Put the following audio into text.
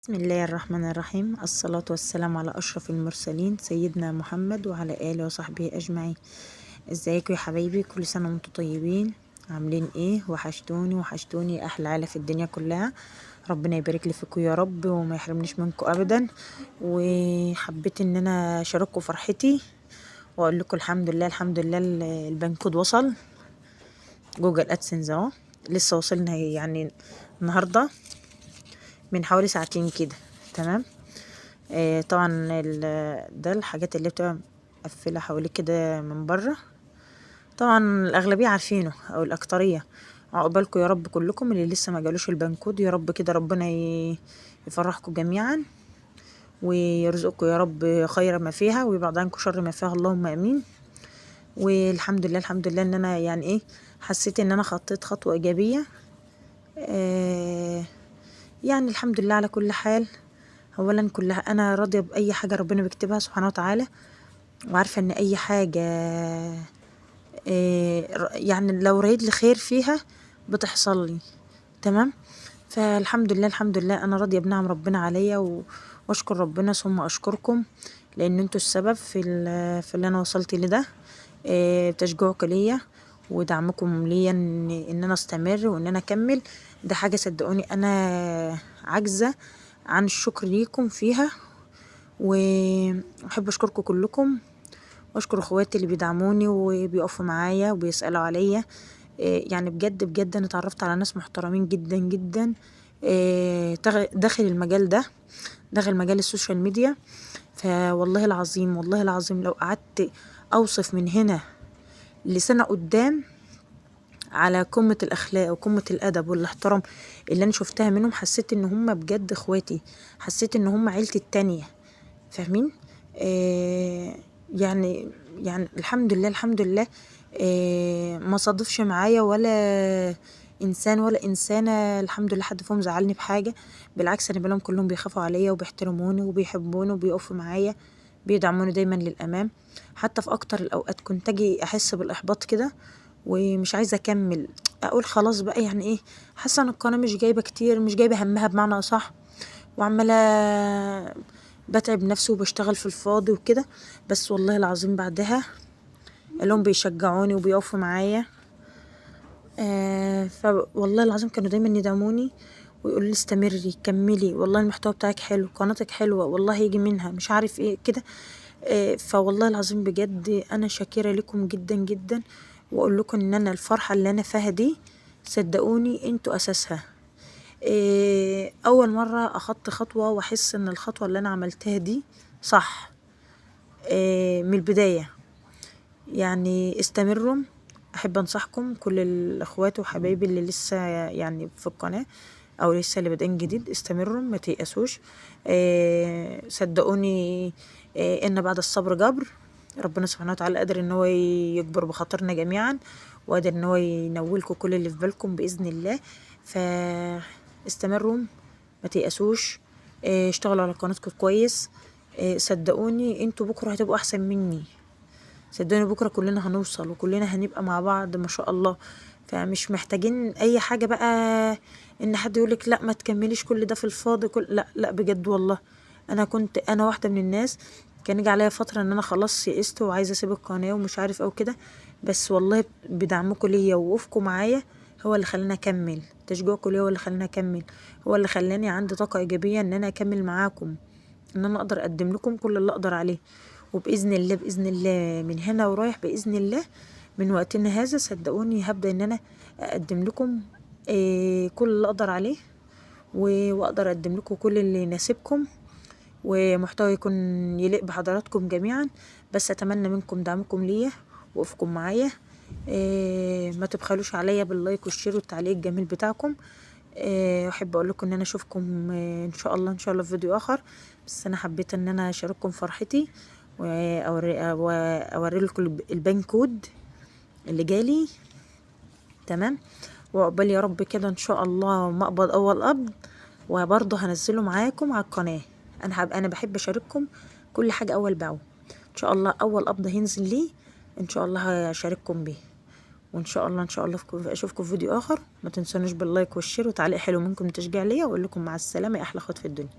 بسم الله الرحمن الرحيم. الصلاة والسلام على أشرف المرسلين سيدنا محمد وعلى آله وصحبه أجمعين. ازيكم يا حبايبي؟ كل سنة وانتم طيبين. عاملين ايه؟ وحشتوني أحلى عيلة في الدنيا كلها. ربنا يبارك لي فيكم يا رب وما يحرمنيش منكم أبدا. وحبيت ان انا اشارككم فرحتي واقول لكم الحمد لله البنكود وصل جوجل ادسنس اهو. لسه وصلنا يعني النهارده من حوالي ساعتين كده. تمام. طبعا ده الحاجات اللي بتبقى مقفله حوالي كده من بره. طبعا الاغلبيه عارفينه او الاكتريه. عقبالكم يا رب كلكم اللي لسه ما جالوش البنكود، يا رب كده ربنا يفرحكم جميعا ويرزقكم يا رب خير ما فيها ويبعد عنكم شر ما فيها، اللهم امين. والحمد لله ان انا يعني ايه، حسيت ان انا خطيت خطوه ايجابيه. يعني الحمد لله على كل حال. اولا كلها انا راضيه باي حاجه ربنا بيكتبها سبحانه وتعالى، وعارفه ان اي حاجه يعني لو رأيت لي خير فيها بتحصل لي. تمام. الحمد لله انا راضيه بنعم ربنا عليا واشكر ربنا ثم اشكركم، لان انتوا السبب في اللي انا وصلت لده. تشجيعكم ليا ودعمكم ليا ان انا استمر وان انا اكمل. ده حاجه صدقوني انا عاجزه عن الشكر ليكم فيها. واحب اشكركم كلكم واشكر اخواتي اللي بيدعموني وبيقفوا معايا وبيسالوا عليا. يعني بجد انا اتعرفت على ناس محترمين جدا جدا داخل المجال ده، داخل مجال السوشيال ميديا. فوالله العظيم لو قعدت اوصف من هنا لسنة قدام على قمة الأخلاق وقمة الأدب والاحترام اللي أنا شفتها منهم، حسيت إن هم بجد إخواتي، حسيت إن هم عيلتي التانية. فاهمين؟ يعني الحمد لله. ما صادفش معايا ولا إنسان ولا إنسانة الحمد لله حد فيهم زعلني بحاجة. بالعكس أنا بلاقيهم كلهم بيخافوا عليا وبيحترموني وبيحبوني وبيقفوا معايا، بيدعموني دايما للأمام. حتى في أكتر الأوقات كنت أجي أحس بالإحباط كده ومش عايزة أكمل، أقول خلاص بقى يعني إيه، حاسة إن القناة مش جايبة كتير، مش جايبة همها بمعنى أصح، وعمالة بتعب نفسي وبشتغل في الفاضي وكده. بس والله العظيم بعدها اللهم بيشجعوني وبيقفوا معايا. فوالله العظيم كانوا دايما يدعموني ويقولوا لي استمري كملي، والله المحتوى بتاعك حلو، قناتك حلوة، والله هيجي منها مش عارف ايه كده. فوالله العظيم بجد انا شاكرة لكم جدا جدا، واقول لكم ان انا الفرحة اللي انا فيها دي صدقوني انتوا اساسها. اول مرة اخدت خطوة واحس ان الخطوة اللي انا عملتها دي صح من البداية. يعني استمروا. احب انصحكم كل الاخوات وحبايبي اللي لسه يعني في القناة او لسه اللي بادئين جديد، استمروا ما تيأسوش. صدقوني ان بعد الصبر جبر. ربنا سبحانه وتعالى قادر ان هو يجبر بخاطرنا جميعا، وقادر ان هو ينولكم كل اللي في بالكم باذن الله. فاستمروا ما تيأسوش. اشتغلوا على قناتكم كويس. صدقوني انتوا بكره هتبقوا احسن مني، صدقوني بكره كلنا هنوصل وكلنا هنبقى مع بعض ما شاء الله. فمش محتاجين اي حاجه بقى ان حد يقولك لا ما تكمليش كل ده في الفاضي، لا بجد والله. انا واحده من الناس كان يجي عليا فتره ان انا خلاص يئست وعايزه اسيب القناه ومش عارف او كده، بس والله بدعمكم ليا ووقوفكم معايا هو اللي خلاني اكمل، تشجيعكم ليا هو اللي خلاني اكمل، هو اللي خلاني عندي طاقه ايجابيه ان انا اكمل معاكم، ان انا اقدر اقدم لكم كل اللي اقدر عليه. وباذن الله من هنا ورايح باذن الله من وقتنا هذا صدقوني هبدا ان انا اقدم لكم كل اللي اقدر عليه، واقدر اقدم لكم كل اللي يناسبكم ومحتوى يكون يليق بحضراتكم جميعا. بس اتمنى منكم دعمكم ليا وقفكم معايا. ما تبخلوش عليا باللايك والشير والتعليق الجميل بتاعكم. احب اقول لكم ان انا اشوفكم ان شاء الله في فيديو اخر. بس انا حبيت ان انا اشارككم فرحتي واوري لكم البنكود اللي جالي. تمام. وعقبال يا رب كده ان شاء الله ما اقبض اول قبض، وبرضه هنزله معاكم على القناه. انا بحب اشارككم كل حاجه اول باول. ان شاء الله اول قبض هينزل لي ان شاء الله هشارككم بيه. وان شاء الله اشوفكم في فيديو اخر. ما تنسونوش باللايك والشير وتعليق حلو منكم تشجيع ليا، واقول لكم مع السلامه يا احلى اخوات في الدنيا.